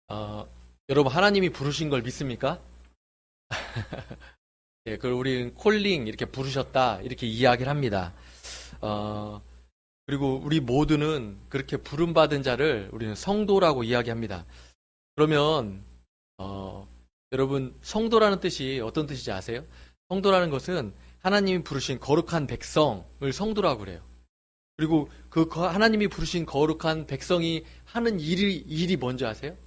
어, 여러분 하나님이 부르신 걸 믿습니까? 예, 그걸 우리는 콜링 이렇게 부르셨다 이렇게 이야기를 합니다. 어, 그리고 우리 모두는 그렇게 부름받은 자를 우리는 성도라고 이야기합니다. 그러면 여러분 성도라는 뜻이 어떤 뜻인지 아세요? 성도라는 것은 하나님이 부르신 거룩한 백성을 성도라고 그래요. 그리고 그 하나님이 부르신 거룩한 백성이 하는 일이 뭔지 아세요?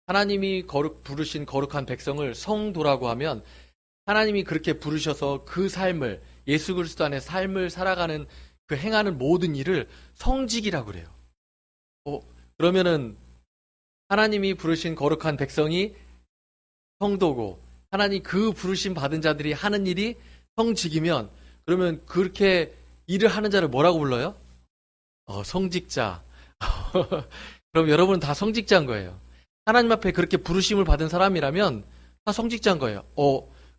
하나님이 부르신 거룩한 백성을 성도라고 하면 하나님이 그렇게 부르셔서 그 삶을 예수 그리스도 안에 삶을 살아가는 그 행하는 모든 일을 성직이라고 그래요. 그러면은 하나님이 부르신 거룩한 백성이 성도고 하나님 그 부르심 받은 자들이 하는 일이 성직이면 그러면 그렇게 일을 하는 자를 뭐라고 불러요? 성직자. 그럼 여러분은 다 성직자인 거예요. 하나님 앞에 그렇게 부르심을 받은 사람이라면 다 성직자인 거예요.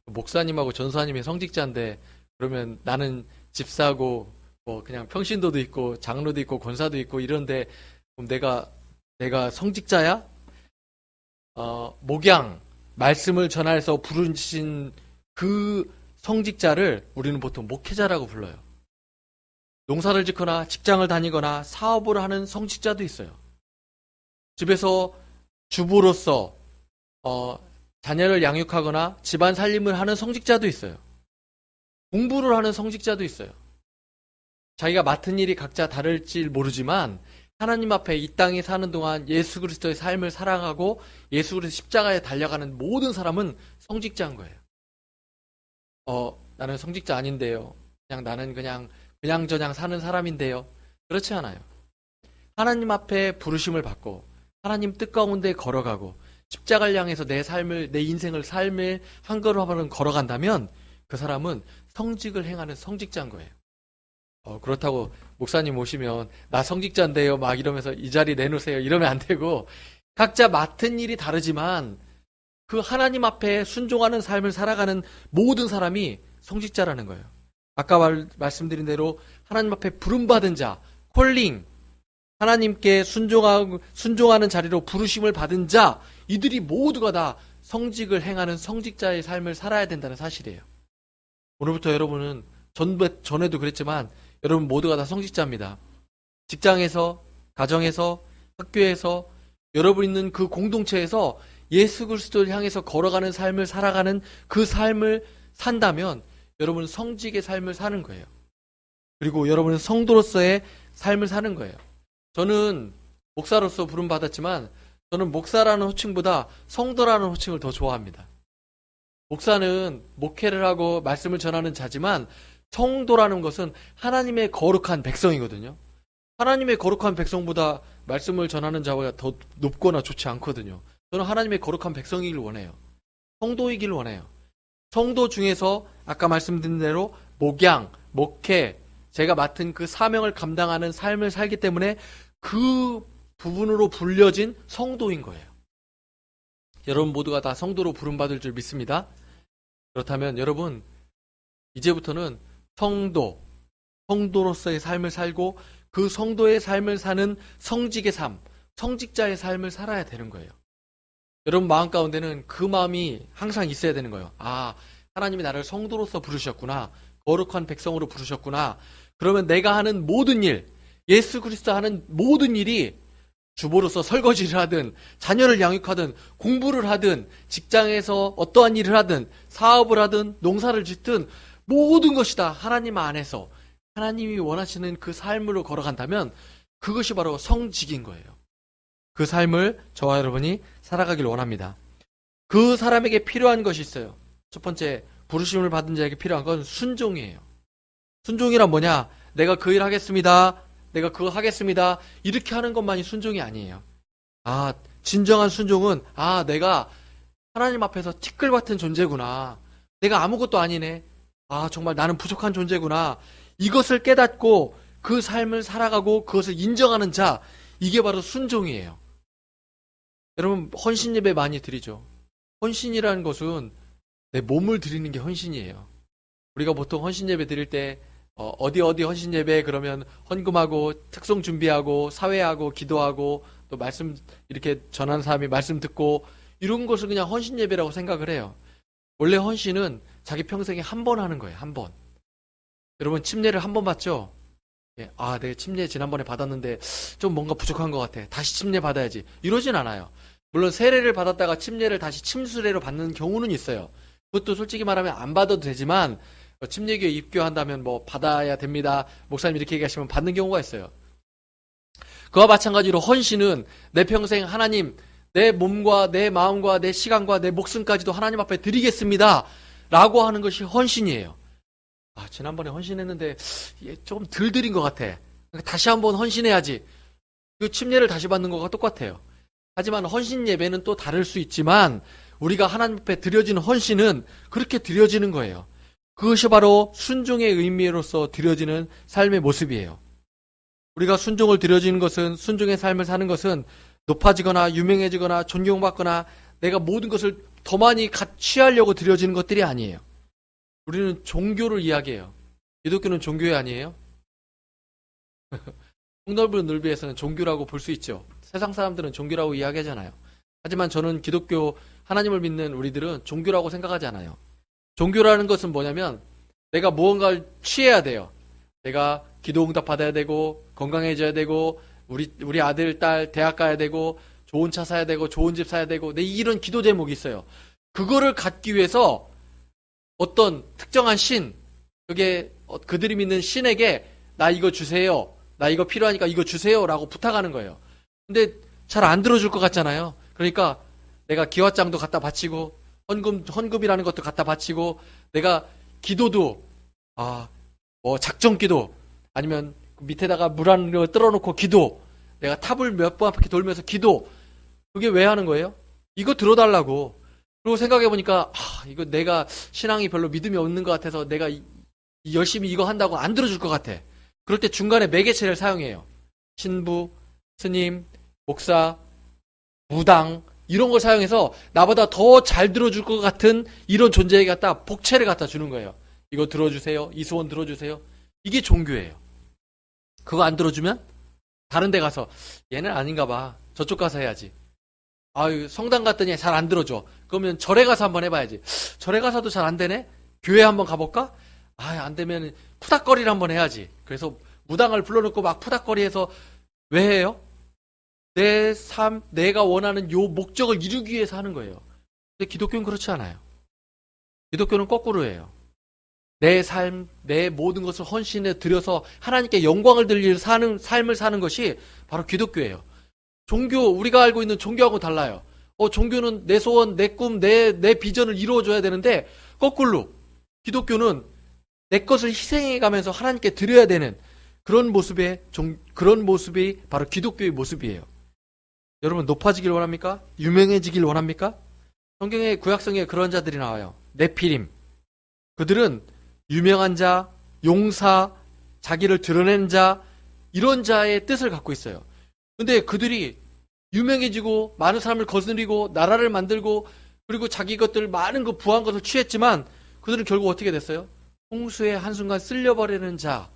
목사님하고 전사님이 성직자인데 그러면 나는 집사고 뭐 그냥 평신도도 있고 장로도 있고 권사도 있고 이런데 그럼 내가 성직자야? 목양 말씀을 전해서 부르신 그 성직자를 우리는 보통 목회자라고 불러요. 농사를 짓거나 직장을 다니거나 사업을 하는 성직자도 있어요. 집에서 주부로서 자녀를 양육하거나 집안 살림을 하는 성직자도 있어요. 공부를 하는 성직자도 있어요. 자기가 맡은 일이 각자 다를지 모르지만 하나님 앞에 이 땅에 사는 동안 예수 그리스도의 삶을 살아가고 예수 그리스도 십자가에 달려가는 모든 사람은 성직자인 거예요. 나는 성직자 아닌데요. 나는 그냥 사는 사람인데요. 그렇지 않아요. 하나님 앞에 부르심을 받고 하나님 뜻 가운데 걸어가고 십자가를 향해서 내 인생을 삶을 한 걸음 한 걸음 걸어간다면 그 사람은 성직을 행하는 성직자인 거예요. 그렇다고 목사님 오시면 나 성직자인데요 막 이러면서 이 자리 내놓으세요 이러면 안 되고 각자 맡은 일이 다르지만 그 하나님 앞에 순종하는 삶을 살아가는 모든 사람이 성직자라는 거예요. 아까 말씀드린 대로 하나님 앞에 부름받은 자, 콜링, 하나님께 순종하는 자리로 부르심을 받은 자, 이들이 모두가 다 성직을 행하는 성직자의 삶을 살아야 된다는 사실이에요. 오늘부터 여러분은 전에도 그랬지만 여러분 모두가 다 성직자입니다. 직장에서, 가정에서, 학교에서, 여러분 있는 그 공동체에서 예수 그리스도를 향해서 걸어가는 삶을 살아가는 그 삶을 산다면 여러분은 성직의 삶을 사는 거예요. 그리고 여러분은 성도로서의 삶을 사는 거예요. 저는 목사로서 부름받았지만 저는 목사라는 호칭보다 성도라는 호칭을 더 좋아합니다. 목사는 목회를 하고 말씀을 전하는 자지만 성도라는 것은 하나님의 거룩한 백성이거든요. 하나님의 거룩한 백성보다 말씀을 전하는 자가 더 높거나 좋지 않거든요. 저는 하나님의 거룩한 백성이길 원해요. 성도이길 원해요. 성도 중에서 아까 말씀드린 대로 목양, 목회, 제가 맡은 그 사명을 감당하는 삶을 살기 때문에 그 부분으로 불려진 성도인 거예요. 여러분 모두가 다 성도로 부름받을 줄 믿습니다. 그렇다면 여러분 이제부터는 성도로서의 삶을 살고 그 성도의 삶을 사는 성직의 삶, 성직자의 삶을 살아야 되는 거예요. 여러분 마음 가운데는 그 마음이 항상 있어야 되는 거예요. 하나님이 나를 성도로서 부르셨구나. 거룩한 백성으로 부르셨구나. 그러면 내가 하는 모든 일, 예수 그리스도 하는 모든 일이 주부로서 설거지를 하든 자녀를 양육하든 공부를 하든 직장에서 어떠한 일을 하든 사업을 하든 농사를 짓든 모든 것이 다 하나님 안에서 하나님이 원하시는 그 삶으로 걸어간다면 그것이 바로 성직인 거예요. 그 삶을 저와 여러분이 살아가길 원합니다. 그 사람에게 필요한 것이 있어요. 첫 번째, 부르심을 받은 자에게 필요한 건 순종이에요. 순종이란 뭐냐? 내가 그 일 하겠습니다. 내가 그거 하겠습니다. 이렇게 하는 것만이 순종이 아니에요. 진정한 순종은 내가 하나님 앞에서 티끌 같은 존재구나. 내가 아무것도 아니네. 정말 나는 부족한 존재구나. 이것을 깨닫고 그 삶을 살아가고 그것을 인정하는 자, 이게 바로 순종이에요. 여러분 헌신 예배 많이 드리죠. 헌신이라는 것은 내 몸을 드리는 게 헌신이에요. 우리가 보통 헌신 예배 드릴 때 어디 헌신 예배 그러면 헌금하고 특송 준비하고 사회하고 기도하고 또 말씀 이렇게 전하는 사람이 말씀 듣고 이런 것을 그냥 헌신 예배라고 생각을 해요. 원래 헌신은 자기 평생에 한 번 하는 거예요. 한 번. 여러분 침례를 한 번 받죠? 예, 아, 내가 침례 지난번에 받았는데 좀 뭔가 부족한 것 같아. 다시 침례 받아야지. 이러진 않아요. 물론 세례를 받았다가 침례를 다시 침수례로 받는 경우는 있어요. 그것도 솔직히 말하면 안 받아도 되지만 침례교회 입교한다면 뭐 받아야 됩니다. 목사님 이렇게 얘기하시면 받는 경우가 있어요. 그와 마찬가지로 헌신은 내 평생 하나님, 내 몸과 내 마음과 내 시간과 내 목숨까지도 하나님 앞에 드리겠습니다 라고 하는 것이 헌신이에요. 아, 지난번에 헌신했는데 조금 덜 드린 것 같아. 다시 한번 헌신해야지. 그 침례를 다시 받는 것과 똑같아요. 하지만 헌신 예배는 또 다를 수 있지만 우리가 하나님 앞에 드려지는 헌신은 그렇게 드려지는 거예요. 그것이 바로 순종의 의미로서 드려지는 삶의 모습이에요. 우리가 순종을 드려지는 것은, 순종의 삶을 사는 것은 높아지거나 유명해지거나 존경받거나 내가 모든 것을 더 많이 취하려고 드려지는 것들이 아니에요. 우리는 종교를 이야기해요. 기독교는 종교회 아니에요? 폭넓은 넓이에서는 종교라고 볼 수 있죠. 세상 사람들은 종교라고 이야기하잖아요. 하지만 저는 기독교 하나님을 믿는 우리들은 종교라고 생각하지 않아요. 종교라는 것은 뭐냐면 내가 무언가를 취해야 돼요. 내가 기도 응답 받아야 되고 건강해져야 되고 우리 아들 딸 대학 가야 되고 좋은 차 사야 되고 좋은 집 사야 되고 내 이런 기도 제목이 있어요. 그거를 갖기 위해서 어떤 특정한 신, 그게 그들이 믿는 신에게 나 이거 주세요. 나 이거 필요하니까 이거 주세요 라고 부탁하는 거예요. 근데 잘 안 들어줄 것 같잖아요. 그러니까 내가 기와장도 갖다 바치고 헌금이라는 것도 갖다 바치고 내가 기도도 뭐 작정기도 아니면 밑에다가 물 한 거 떨어놓고 기도, 내가 탑을 몇 바퀴 돌면서 기도, 그게 왜 하는 거예요? 이거 들어달라고. 그리고 생각해보니까 이거 내가 신앙이 별로 믿음이 없는 것 같아서 내가 열심히 이거 한다고 안 들어줄 것 같아. 그럴 때 중간에 매개체를 사용해요. 신부, 스님, 목사, 무당 이런 걸 사용해서 나보다 더 잘 들어줄 것 같은 이런 존재에게 갖다 복채를 갖다 주는 거예요. 이거 들어주세요. 이 소원 들어주세요. 이게 종교예요. 그거 안 들어주면 다른 데 가서 얘는 아닌가 봐. 저쪽 가서 해야지. 성당 갔더니 잘 안 들어줘. 그러면 절에 가서 한번 해봐야지. 절에 가서도 잘 안 되네? 교회 한번 가볼까? 안 되면 푸닥거리를 한번 해야지. 그래서 무당을 불러놓고 막 푸닥거리해서 왜 해요? 내 삶, 내가 원하는 요 목적을 이루기 위해서 하는 거예요. 근데 기독교는 그렇지 않아요. 기독교는 거꾸로예요. 내 삶, 내 모든 것을 헌신에 들여서 하나님께 영광을 들릴 삶을 사는 것이 바로 기독교예요. 종교, 우리가 알고 있는 종교하고 달라요. 종교는 내 소원, 내 꿈, 내 비전을 이루어줘야 되는데 거꾸로 기독교는 내 것을 희생해가면서 하나님께 드려야 되는 그런 모습이 바로 기독교의 모습이에요. 여러분 높아지길 원합니까? 유명해지길 원합니까? 성경의 구약성에 그런 자들이 나와요. 네피림. 그들은 유명한 자, 용사, 자기를 드러낸 자, 이런 자의 뜻을 갖고 있어요. 근데 그들이 유명해지고 많은 사람을 거스리고 나라를 만들고 그리고 자기 것들 많은 거 부한 것을 취했지만 그들은 결국 어떻게 됐어요? 홍수에 한순간 쓸려버리는 자,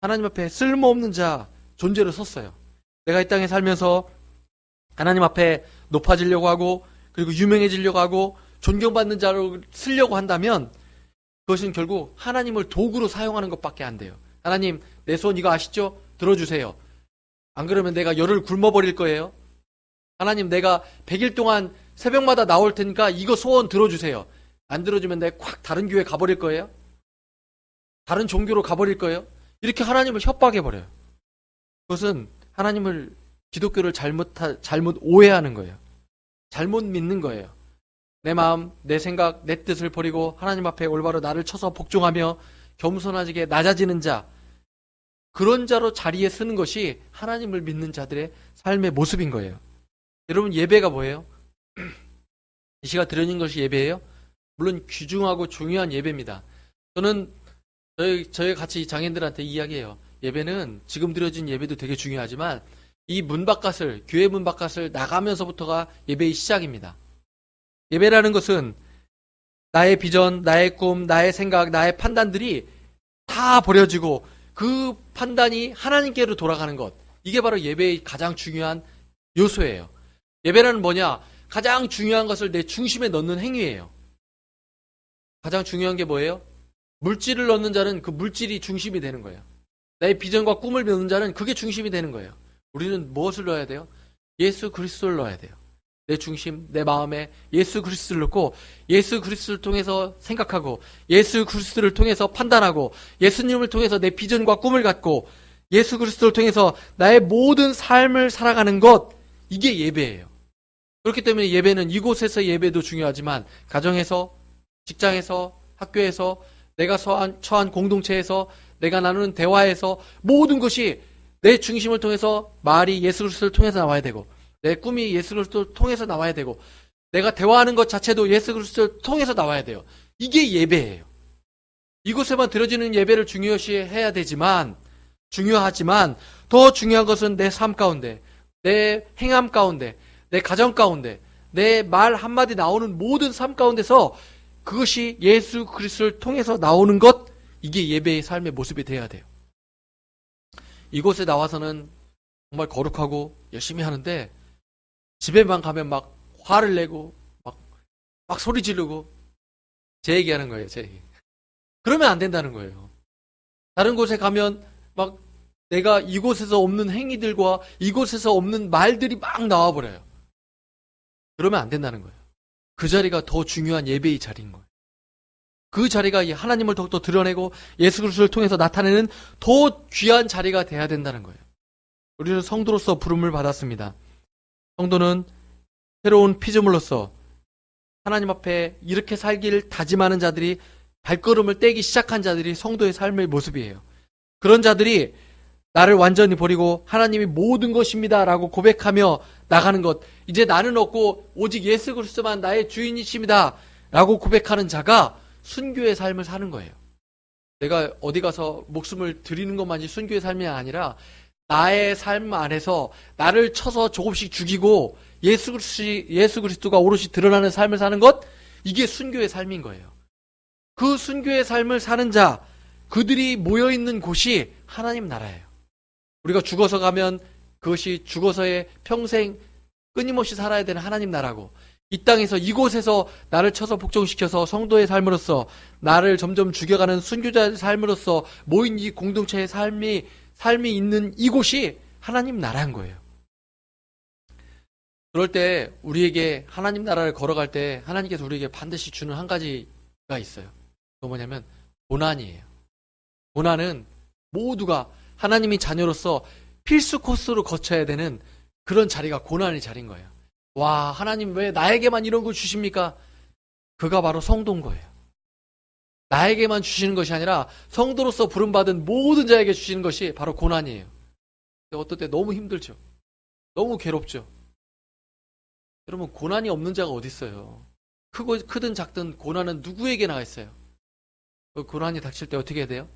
하나님 앞에 쓸모없는 자 존재로 섰어요. 내가 이 땅에 살면서 하나님 앞에 높아지려고 하고 그리고 유명해지려고 하고 존경받는 자로 쓰려고 한다면 그것은 결국 하나님을 도구로 사용하는 것밖에 안 돼요. 하나님, 내 소원 이거 아시죠? 들어주세요. 안 그러면 내가 열을 굶어버릴 거예요. 하나님, 내가 100일 동안 새벽마다 나올 테니까 이거 소원 들어주세요. 안 들어주면 내가 콱 다른 교회 가버릴 거예요. 다른 종교로 가버릴 거예요. 이렇게 하나님을 협박해버려요. 그것은 하나님을, 기독교를 잘못 오해하는 거예요. 잘못 믿는 거예요. 내 마음, 내 생각, 내 뜻을 버리고 하나님 앞에 올바로 나를 쳐서 복종하며 겸손하게 낮아지는 자, 그런 자로 자리에 서는 것이 하나님을 믿는 자들의 삶의 모습인 거예요. 여러분, 예배가 뭐예요? 이 시간 드려진 것이 예배예요? 물론 귀중하고 중요한 예배입니다. 저는 저희 같이 장인들한테 이야기해요. 예배는 지금 드려진 예배도 되게 중요하지만 이 문바깥을, 교회 문바깥을 나가면서부터가 예배의 시작입니다. 예배라는 것은 나의 비전, 나의 꿈, 나의 생각, 나의 판단들이 다 버려지고 그 판단이 하나님께로 돌아가는 것. 이게 바로 예배의 가장 중요한 요소예요. 예배는 뭐냐? 가장 중요한 것을 내 중심에 넣는 행위예요. 가장 중요한 게 뭐예요? 물질을 넣는 자는 그 물질이 중심이 되는 거예요. 나의 비전과 꿈을 넣는 자는 그게 중심이 되는 거예요. 우리는 무엇을 넣어야 돼요? 예수 그리스도를 넣어야 돼요. 내 중심, 내 마음에 예수 그리스도를 넣고 예수 그리스도를 통해서 생각하고 예수 그리스도를 통해서 판단하고 예수님을 통해서 내 비전과 꿈을 갖고 예수 그리스도를 통해서 나의 모든 삶을 살아가는 것, 이게 예배예요. 그렇기 때문에 예배는 이곳에서 예배도 중요하지만 가정에서, 직장에서, 학교에서, 내가 처한 공동체에서, 내가 나누는 대화에서 모든 것이 내 중심을 통해서 말이 예수 그리스도를 통해서 나와야 되고 내 꿈이 예수 그리스도를 통해서 나와야 되고 내가 대화하는 것 자체도 예수 그리스도를 통해서 나와야 돼요. 이게 예배예요. 이곳에만 드려지는 예배를 중요시해야 되지만 중요하지만 더 중요한 것은 내 삶 가운데, 내 행함 가운데, 내 가정 가운데, 내 말 한마디 나오는 모든 삶 가운데서 그것이 예수 그리스도를 통해서 나오는 것, 이게 예배의 삶의 모습이 되어야 돼요. 이곳에 나와서는 정말 거룩하고 열심히 하는데 집에만 가면 막 화를 내고 막 소리 지르고 제 얘기하는 거예요. 제 얘기. 그러면 안 된다는 거예요. 다른 곳에 가면 막 내가 이곳에서 없는 행위들과 이곳에서 없는 말들이 막 나와버려요. 그러면 안 된다는 거예요. 그 자리가 더 중요한 예배의 자리인 거예요. 그 자리가 하나님을 더욱더 드러내고 예수 그리스도를 통해서 나타내는 더 귀한 자리가 돼야 된다는 거예요. 우리는 성도로서 부름을 받았습니다. 성도는 새로운 피조물로서 하나님 앞에 이렇게 살기를 다짐하는 자들이, 발걸음을 떼기 시작한 자들이 성도의 삶의 모습이에요. 그런 자들이 나를 완전히 버리고 하나님이 모든 것입니다 라고 고백하며 나가는 것, 이제 나는 없고 오직 예수 그리스도만 나의 주인이십니다 라고 고백하는 자가 순교의 삶을 사는 거예요. 내가 어디 가서 목숨을 드리는 것만이 순교의 삶이 아니라 나의 삶 안에서 나를 쳐서 조금씩 죽이고 예수 그리스도가 오롯이 드러나는 삶을 사는 것, 이게 순교의 삶인 거예요. 그 순교의 삶을 사는 자, 그들이 모여있는 곳이 하나님 나라예요. 우리가 죽어서 가면 그것이 죽어서의 평생 끊임없이 살아야 되는 하나님 나라고, 이 땅에서 이곳에서 나를 쳐서 복종시켜서 성도의 삶으로서 나를 점점 죽여가는 순교자의 삶으로서 모인 이 공동체의 삶이 있는 이곳이 하나님 나라인 거예요. 그럴 때 우리에게 하나님 나라를 걸어갈 때 하나님께서 우리에게 반드시 주는 한 가지가 있어요. 그건 뭐냐면 고난이에요. 고난은 모두가 하나님이 자녀로서 필수 코스로 거쳐야 되는 그런 자리가 고난의 자리인 거예요. 와, 하나님 왜 나에게만 이런 걸 주십니까? 그가 바로 성도인 거예요. 나에게만 주시는 것이 아니라 성도로서 부름받은 모든 자에게 주시는 것이 바로 고난이에요. 어떨 때 너무 힘들죠. 너무 괴롭죠. 여러분, 고난이 없는 자가 어디 있어요? 크든 작든 고난은 누구에게나 있어요. 그 고난이 닥칠 때 어떻게 해야 돼요?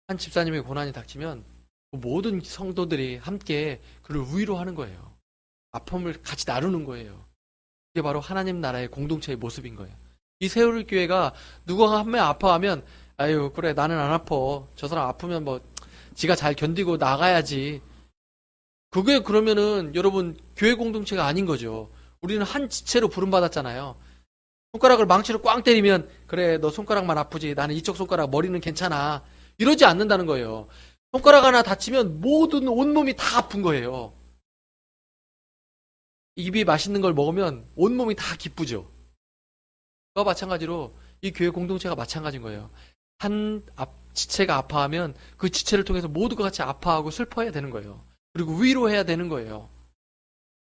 한 집사님의 고난이 닥치면 모든 성도들이 함께 그를 위로하는 거예요. 아픔을 같이 나누는 거예요. 이게 바로 하나님 나라의 공동체의 모습인 거예요. 이 세월 교회가 누가 한 명 아파하면 아유 그래 나는 안 아파. 저 사람 아프면 뭐 지가 잘 견디고 나가야지. 그게 그러면은 여러분 교회 공동체가 아닌 거죠. 우리는 한 지체로 부름받았잖아요. 손가락을 망치로 꽝 때리면 그래 너 손가락만 아프지 나는 이쪽 손가락 머리는 괜찮아. 이러지 않는다는 거예요. 손가락 하나 다치면 모든 온몸이 다 아픈 거예요. 입이 맛있는 걸 먹으면 온몸이 다 기쁘죠. 그와 마찬가지로 이 교회 공동체가 마찬가지인 거예요. 한 지체가 아파하면 그 지체를 통해서 모두가 같이 아파하고 슬퍼해야 되는 거예요. 그리고 위로해야 되는 거예요.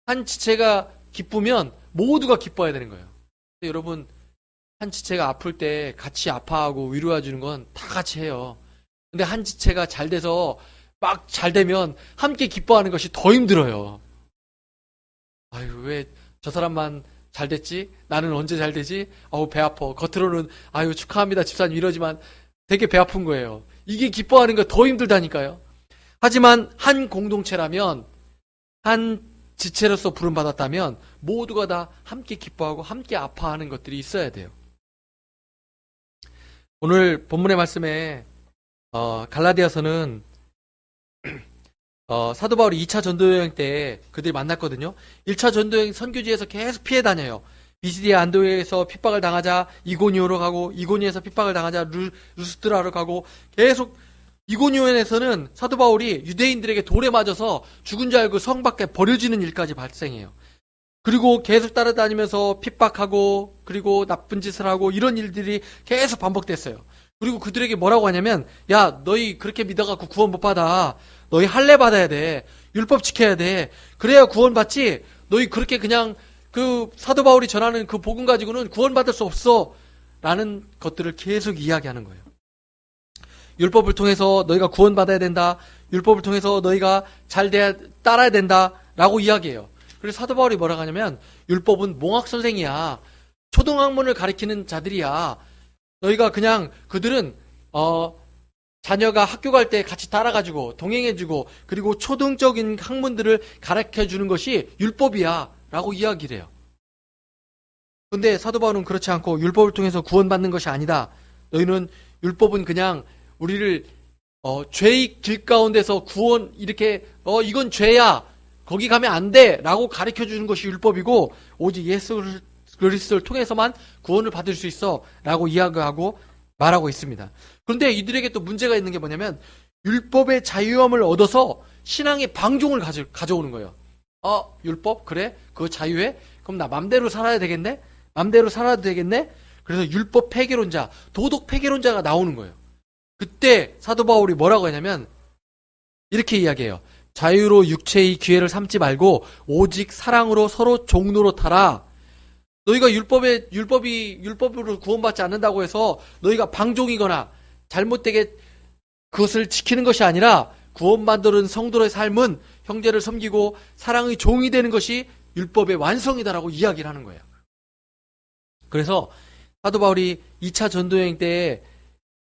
한 지체가 기쁘면 모두가 기뻐해야 되는 거예요. 근데 여러분, 한 지체가 아플 때 같이 아파하고 위로해 주는 건 다 같이 해요. 근데 한 지체가 잘 돼서 막 잘 되면 함께 기뻐하는 것이 더 힘들어요. 아유, 왜 저 사람만 잘 됐지? 나는 언제 잘 되지? 어우, 배 아파. 겉으로는 아유, 축하합니다. 집사님 이러지만 되게 배 아픈 거예요. 이게 기뻐하는 거 더 힘들다니까요. 하지만 한 공동체라면, 한 지체로서 부름받았다면 모두가 다 함께 기뻐하고 함께 아파하는 것들이 있어야 돼요. 오늘 본문의 말씀에 갈라디아서는 사도 바울이 2차 전도여행 때 그들이 만났거든요. 1차 전도여행 선교지에서 계속 피해 다녀요. 비시디아 안도에서 핍박을 당하자 이고니오로 가고, 이고니오에서 핍박을 당하자 루스드라로 가고, 계속 이고니오에서는 사도 바울이 유대인들에게 돌에 맞아서 죽은 줄 알고 성 밖에 버려지는 일까지 발생해요. 그리고 계속 따라다니면서 핍박하고, 그리고 나쁜 짓을 하고, 이런 일들이 계속 반복됐어요. 그리고 그들에게 뭐라고 하냐면, 야, 너희 그렇게 믿어갖고 구원 못 받아. 너희 할례 받아야 돼. 율법 지켜야 돼. 그래야 구원 받지. 너희 그렇게 그냥 그 사도 바울이 전하는 그 복음 가지고는 구원 받을 수 없어. 라는 것들을 계속 이야기하는 거예요. 율법을 통해서 너희가 구원 받아야 된다. 율법을 통해서 너희가 잘 따라야 된다. 라고 이야기해요. 그래서 사도 바울이 뭐라고 하냐면, 율법은 몽학 선생이야. 초등학문을 가리키는 자들이야. 너희가 그냥 그들은 자녀가 학교 갈 때 같이 따라가지고 동행해주고, 그리고 초등적인 학문들을 가르쳐주는 것이 율법이야 라고 이야기를 해요. 근데 사도 바울은 그렇지 않고, 율법을 통해서 구원받는 것이 아니다. 너희는 율법은 그냥 우리를 죄의 길 가운데서 구원, 이렇게 이건 죄야, 거기 가면 안 돼 라고 가르쳐주는 것이 율법이고, 오직 예수 그리스도를 통해서만 구원을 받을 수 있어 라고 이야기하고 말하고 있습니다. 그런데 이들에게 또 문제가 있는 게 뭐냐면, 율법의 자유함을 얻어서 신앙의 방종을 가져오는 거예요. 율법? 그래? 그거 자유해? 그럼 나 맘대로 살아야 되겠네? 맘대로 살아도 되겠네? 그래서 율법 폐기론자, 도덕 폐기론자가 나오는 거예요. 그때 사도 바울이 뭐라고 하냐면 이렇게 이야기해요. 자유로 육체의 기회를 삼지 말고 오직 사랑으로 서로 종로로 타라. 너희가 율법으로 구원받지 않는다고 해서 너희가 방종이거나 잘못되게 그것을 지키는 것이 아니라, 구원받은 성도의 삶은 형제를 섬기고 사랑의 종이 되는 것이 율법의 완성이다라고 이야기를 하는 거예요. 그래서 사도 바울이 2차 전도여행 때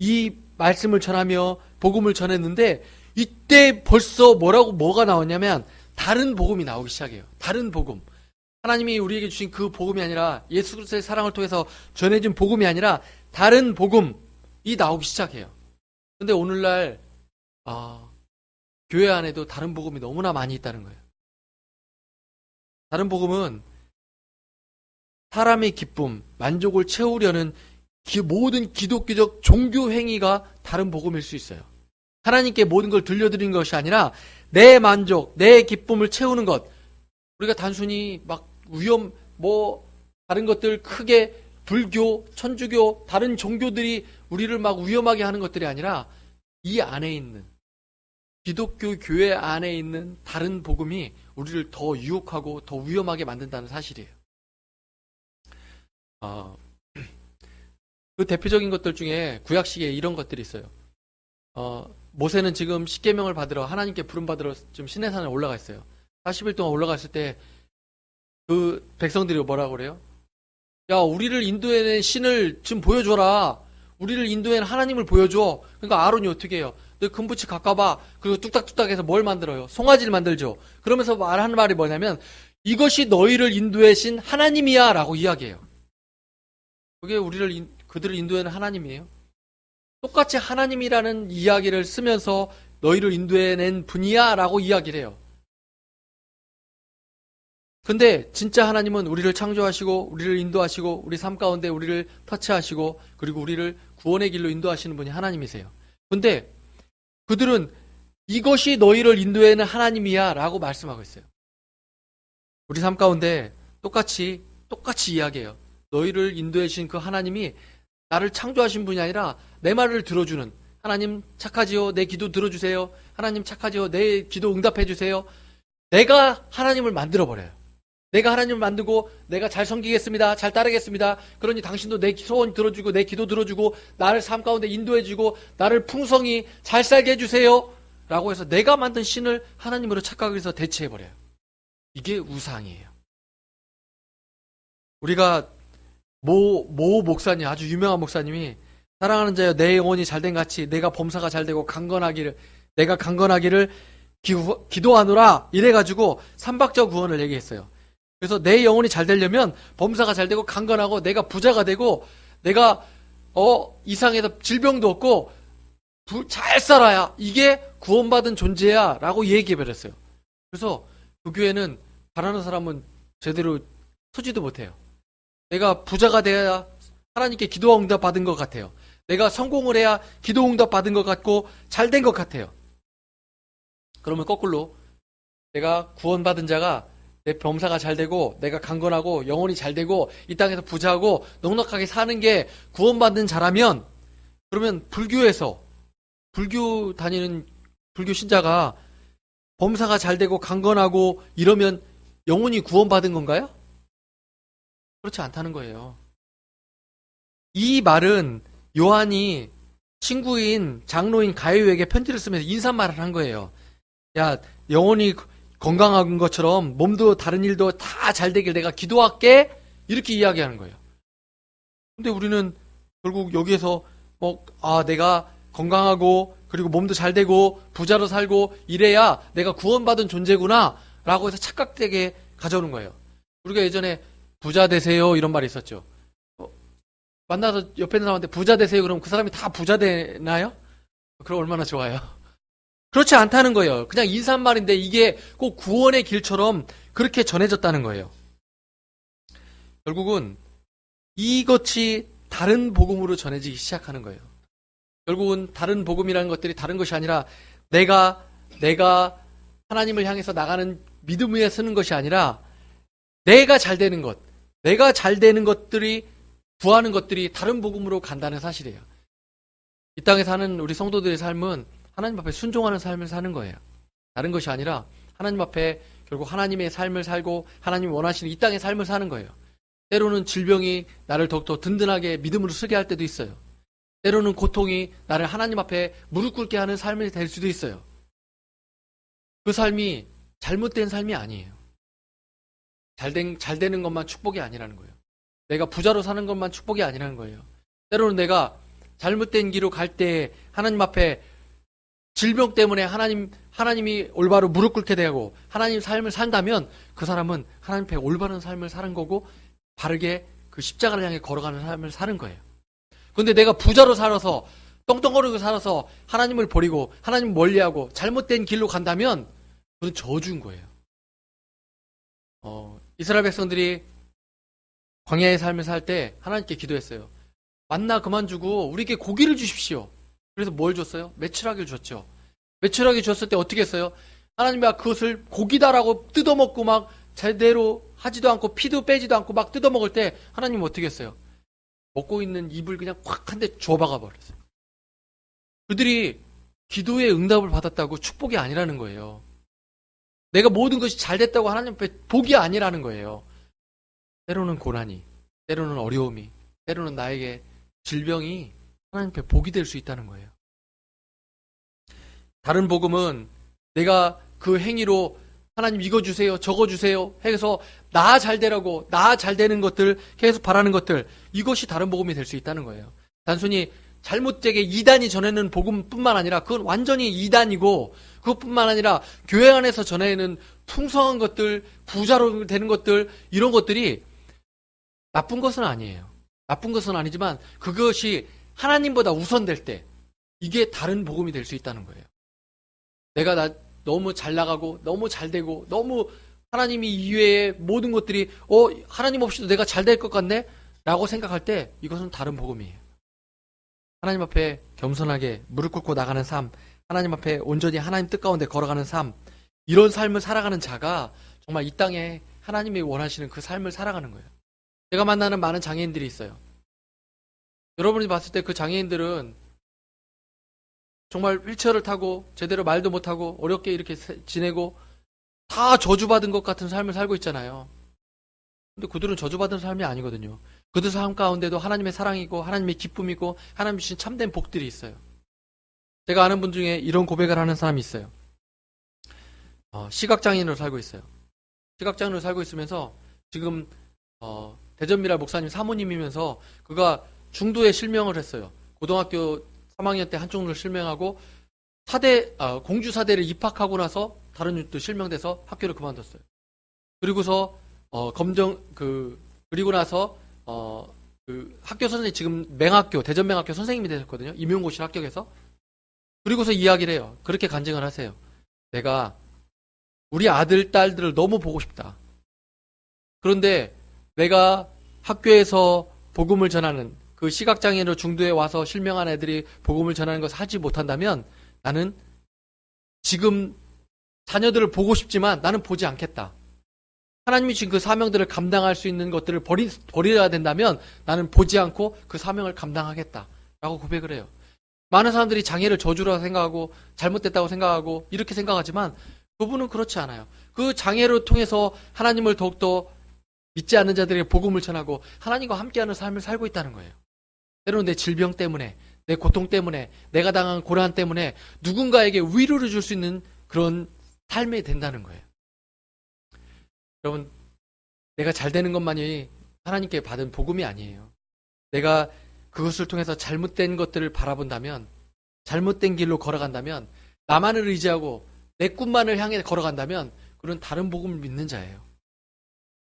이 말씀을 전하며 복음을 전했는데, 이때 벌써 뭐가 나왔냐면 다른 복음이 나오기 시작해요. 다른 복음. 하나님이 우리에게 주신 그 복음이 아니라, 예수 그리스도의 사랑을 통해서 전해진 복음이 아니라 다른 복음이 나오기 시작해요. 근데 오늘날 교회 안에도 다른 복음이 너무나 많이 있다는 거예요. 다른 복음은 사람의 기쁨, 만족을 채우려는 모든 기독교적 종교 행위가 다른 복음일 수 있어요. 하나님께 모든 걸 들려드리는 것이 아니라 내 만족, 내 기쁨을 채우는 것. 우리가 단순히 막 다른 것들 크게 불교, 천주교, 다른 종교들이 우리를 막 위험하게 하는 것들이 아니라, 이 안에 있는 기독교 교회 안에 있는 다른 복음이 우리를 더 유혹하고 더 위험하게 만든다는 사실이에요. 그 대표적인 것들 중에 구약시기에 이런 것들이 있어요. 모세는 지금 십계명을 받으러, 하나님께 부름받으러 지금 시내산에 올라가 있어요. 40일 동안 올라갔을 때 그 백성들이 뭐라고 그래요? 야, 우리를 인도해낸 신을 지금 보여줘라. 우리를 인도해낸 하나님을 보여줘. 그러니까 아론이 어떻게 해요? 너 금붙이 가까봐. 그리고 뚝딱뚝딱 해서 뭘 만들어요? 송아지를 만들죠. 그러면서 말하는 말이 뭐냐면, 이것이 너희를 인도해신 하나님이야 라고 이야기해요. 그게 그들을 인도해낸 하나님이에요. 똑같이 하나님이라는 이야기를 쓰면서 너희를 인도해낸 분이야 라고 이야기를 해요. 근데 진짜 하나님은 우리를 창조하시고 우리를 인도하시고 우리 삶 가운데 우리를 터치하시고, 그리고 우리를 구원의 길로 인도하시는 분이 하나님이세요. 근데 그들은 이것이 너희를 인도해낸 하나님이야 라고 말씀하고 있어요. 우리 삶 가운데 똑같이 이야기해요. 너희를 인도해 주신 그 하나님이 나를 창조하신 분이 아니라 내 말을 들어주는, 하나님 착하지요? 내 기도 들어주세요. 하나님 착하지요? 내 기도 응답해 주세요. 내가 하나님을 만들어버려요. 내가 하나님을 만들고 내가 잘 섬기겠습니다. 잘 따르겠습니다. 그러니 당신도 내 소원 들어주고 내 기도 들어주고 나를 삶 가운데 인도해주고 나를 풍성히 잘 살게 해주세요 라고 해서 내가 만든 신을 하나님으로 착각을 해서 대체해버려요. 이게 우상이에요. 우리가 모 목사님, 아주 유명한 목사님이, 사랑하는 자여 내 영혼이 잘된 같이 내가 범사가 잘되고 내가 강건하기를 기도하노라 이래가지고 삼박자 구원을 얘기했어요. 그래서 내 영혼이 잘 되려면 범사가 잘 되고 강건하고 내가 부자가 되고 내가 이 상에서 질병도 없고 잘 살아야 이게 구원받은 존재야 라고 얘기해버렸어요. 그래서 그 교회는 바라는 사람은 제대로 서지도 못해요. 내가 부자가 돼야 하나님께 기도 응답 받은 것 같아요. 내가 성공을 해야 기도 응답 받은 것 같고 잘 된 것 같아요. 그러면 거꾸로 내가 구원받은 자가 내 범사가 잘 되고 내가 강건하고 영혼이 잘 되고 이 땅에서 부자하고 넉넉하게 사는 게 구원받는 자라면, 그러면 불교 다니는 불교 신자가 범사가 잘 되고 강건하고 이러면 영혼이 구원받은 건가요? 그렇지 않다는 거예요. 이 말은 요한이 친구인 장로인 가이오에게 편지를 쓰면서 인사말을 한 거예요. 야, 영혼이 건강한 것처럼 몸도 다른 일도 다 잘 되길 내가 기도할게, 이렇게 이야기하는 거예요. 근데 우리는 결국 여기에서 내가 건강하고 그리고 몸도 잘 되고 부자로 살고 이래야 내가 구원받은 존재구나 라고 해서 착각되게 가져오는 거예요. 우리가 예전에 부자 되세요 이런 말이 있었죠. 만나서 옆에 있는 사람한테 부자 되세요 그러면 그 사람이 다 부자 되나요? 그럼 얼마나 좋아요. 그렇지 않다는 거예요. 그냥 인사말인데 이게 꼭 구원의 길처럼 그렇게 전해졌다는 거예요. 결국은 이것이 다른 복음으로 전해지기 시작하는 거예요. 결국은 다른 복음이라는 것들이 다른 것이 아니라 내가 하나님을 향해서 나가는 믿음 위에 서는 것이 아니라 내가 잘 되는 것, 내가 잘 되는 것들이, 구하는 것들이 다른 복음으로 간다는 사실이에요. 이 땅에 사는 우리 성도들의 삶은 하나님 앞에 순종하는 삶을 사는 거예요. 다른 것이 아니라 하나님 앞에 결국 하나님의 삶을 살고 하나님이 원하시는 이 땅의 삶을 사는 거예요. 때로는 질병이 나를 더욱더 든든하게 믿음으로 서게 할 때도 있어요. 때로는 고통이 나를 하나님 앞에 무릎 꿇게 하는 삶이 될 수도 있어요. 그 삶이 잘못된 삶이 아니에요. 잘 되는 것만 축복이 아니라는 거예요. 내가 부자로 사는 것만 축복이 아니라는 거예요. 때로는 내가 잘못된 길로 갈 때 하나님 앞에 질병 때문에 하나님이 올바로 무릎 꿇게 되고 하나님 삶을 산다면 그 사람은 하나님 앞에 올바른 삶을 사는 거고 바르게 그 십자가를 향해 걸어가는 삶을 사는 거예요. 그런데 내가 부자로 살아서 떵떵거리고 살아서 하나님을 버리고 하나님 멀리하고 잘못된 길로 간다면 그건 저주인 거예요. 이스라엘 백성들이 광야의 삶을 살 때 하나님께 기도했어요. 만나 그만 주고 우리에게 고기를 주십시오. 그래서 뭘 줬어요? 메추라기를 줬죠. 메추라기 줬을 때 어떻게 했어요? 하나님이 그것을 고기다라고 뜯어먹고 막 제대로 하지도 않고 피도 빼지도 않고 막 뜯어먹을 때 하나님은 어떻게 했어요? 먹고 있는 입을 그냥 콱 한 대 줘박아 버렸어요. 그들이 기도의 응답을 받았다고 축복이 아니라는 거예요. 내가 모든 것이 잘 됐다고 하나님 앞에 복이 아니라는 거예요. 때로는 고난이, 때로는 어려움이, 때로는 나에게 질병이 하나님 앞에 복이 될 수 있다는 거예요. 다른 복음은 내가 그 행위로 하나님 이거 주세요, 저거 주세요 해서 나 잘 되라고, 나 잘 되는 것들 계속 바라는 것들, 이것이 다른 복음이 될 수 있다는 거예요. 단순히 잘못되게 이단이 전하는 복음뿐만 아니라 그건 완전히 이단이고, 그것뿐만 아니라 교회 안에서 전하는 풍성한 것들, 부자로 되는 것들, 이런 것들이 나쁜 것은 아니에요. 나쁜 것은 아니지만 그것이 하나님보다 우선될 때 이게 다른 복음이 될 수 있다는 거예요. 내가 너무 잘 나가고 너무 잘 되고 너무 하나님이 이외의 모든 것들이 하나님 없이도 내가 잘 될 것 같네? 라고 생각할 때 이것은 다른 복음이에요. 하나님 앞에 겸손하게 무릎 꿇고 나가는 삶, 하나님 앞에 온전히 하나님 뜻 가운데 걸어가는 삶, 이런 삶을 살아가는 자가 정말 이 땅에 하나님이 원하시는 그 삶을 살아가는 거예요. 제가 만나는 많은 장애인들이 있어요. 여러분이 봤을 때 그 장애인들은 정말 휠체어를 타고 제대로 말도 못하고 어렵게 이렇게 지내고 다 저주받은 것 같은 삶을 살고 있잖아요. 근데 그들은 저주받은 삶이 아니거든요. 그들 삶 가운데도 하나님의 사랑이고 하나님의 기쁨이고 하나님 주신 참된 복들이 있어요. 제가 아는 분 중에 이런 고백을 하는 사람이 있어요. 시각장애인으로 살고 있어요. 시각장애인으로 살고 있으면서 지금 대전미라 목사님 사모님이면서 그가 중도에 실명을 했어요. 고등학교 3학년 때 한쪽 눈을 실명하고 공주 사대를 입학하고 나서 다른 눈도 실명돼서 학교를 그만뒀어요. 그리고서 그리고 나서 그 학교 선생님 지금 대전 맹학교 선생님이 되셨거든요. 임용고시를 합격해서. 그리고서 이야기를 해요. 그렇게 간증을 하세요. 내가 우리 아들, 딸들을 너무 보고 싶다. 그런데 내가 학교에서 복음을 전하는 그 시각장애로 중도에 와서 실명한 애들이 복음을 전하는 것을 하지 못한다면 나는 지금 자녀들을 보고 싶지만 나는 보지 않겠다. 하나님이 주신 그 사명들을 감당할 수 있는 것들을 버려야 된다면 나는 보지 않고 그 사명을 감당하겠다. 라고 고백을 해요. 많은 사람들이 장애를 저주라고 생각하고 잘못됐다고 생각하고 이렇게 생각하지만 그분은 그렇지 않아요. 그 장애를 통해서 하나님을 더욱더 믿지 않는 자들에게 복음을 전하고 하나님과 함께하는 삶을 살고 있다는 거예요. 때로는 내 질병 때문에, 내 고통 때문에, 내가 당한 고난 때문에 누군가에게 위로를 줄 수 있는 그런 삶이 된다는 거예요. 여러분, 내가 잘 되는 것만이 하나님께 받은 복음이 아니에요. 내가 그것을 통해서 잘못된 것들을 바라본다면, 잘못된 길로 걸어간다면, 나만을 의지하고 내 꿈만을 향해 걸어간다면 그런 다른 복음을 믿는 자예요.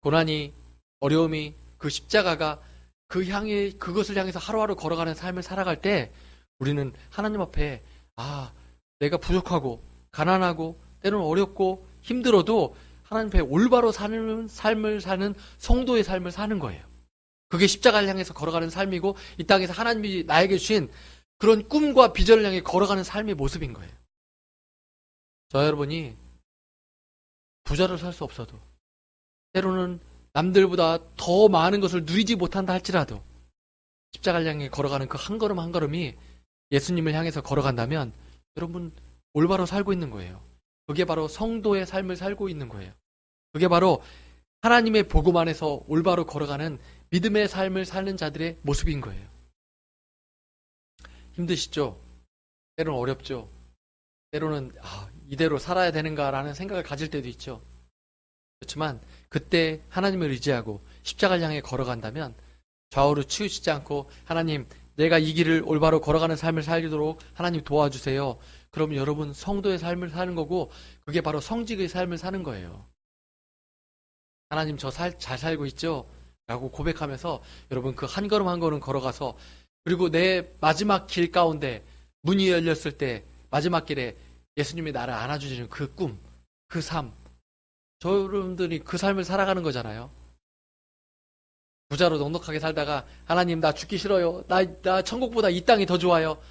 고난이, 어려움이, 그 십자가가 그것을 향해서 하루하루 걸어가는 삶을 살아갈 때 우리는 하나님 앞에 내가 부족하고 가난하고 때로는 어렵고 힘들어도 하나님 앞에 올바로 사는 삶을 사는 성도의 삶을 사는 거예요. 그게 십자가를 향해서 걸어가는 삶이고 이 땅에서 하나님이 나에게 주신 그런 꿈과 비전을 향해 걸어가는 삶의 모습인 거예요. 저 여러분이 부자로 살 수 없어도 때로는 남들보다 더 많은 것을 누리지 못한다 할지라도 십자가를 향해 걸어가는 그 한 걸음 한 걸음이 예수님을 향해서 걸어간다면 여러분 올바로 살고 있는 거예요. 그게 바로 성도의 삶을 살고 있는 거예요. 그게 바로 하나님의 복음 안에서 올바로 걸어가는 믿음의 삶을 사는 자들의 모습인 거예요. 힘드시죠? 때로는 어렵죠? 때로는 이대로 살아야 되는가라는 생각을 가질 때도 있죠. 그렇지만 그때 하나님을 의지하고 십자가를 향해 걸어간다면 좌우로 치우치지 않고 하나님 내가 이 길을 올바로 걸어가는 삶을 살도록 하나님 도와주세요. 그럼 여러분 성도의 삶을 사는 거고 그게 바로 성직의 삶을 사는 거예요. 하나님 저 잘 살고 있죠? 라고 고백하면서 여러분 그 한 걸음 한 걸음 걸어가서 그리고 내 마지막 길 가운데 문이 열렸을 때 마지막 길에 예수님이 나를 안아주시는 그 꿈, 그 삶 여러분들이 그 삶을 살아가는 거잖아요. 부자로 넉넉하게 살다가 하나님 나 죽기 싫어요. 나 천국보다 이 땅이 더 좋아요.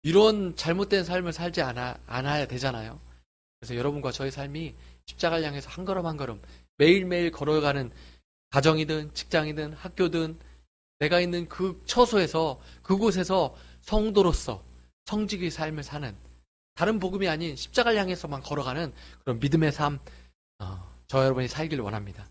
이런 잘못된 삶을 살지 않아야 되잖아요. 그래서 여러분과 저의 삶이 십자가를 향해서 한 걸음 한 걸음 매일매일 걸어가는 가정이든 직장이든 학교든 내가 있는 그 처소에서 그곳에서 성도로서 성직의 삶을 사는 다른 복음이 아닌 십자가를 향해서만 걸어가는 그런 믿음의 삶 저 여러분이 살기를 원합니다.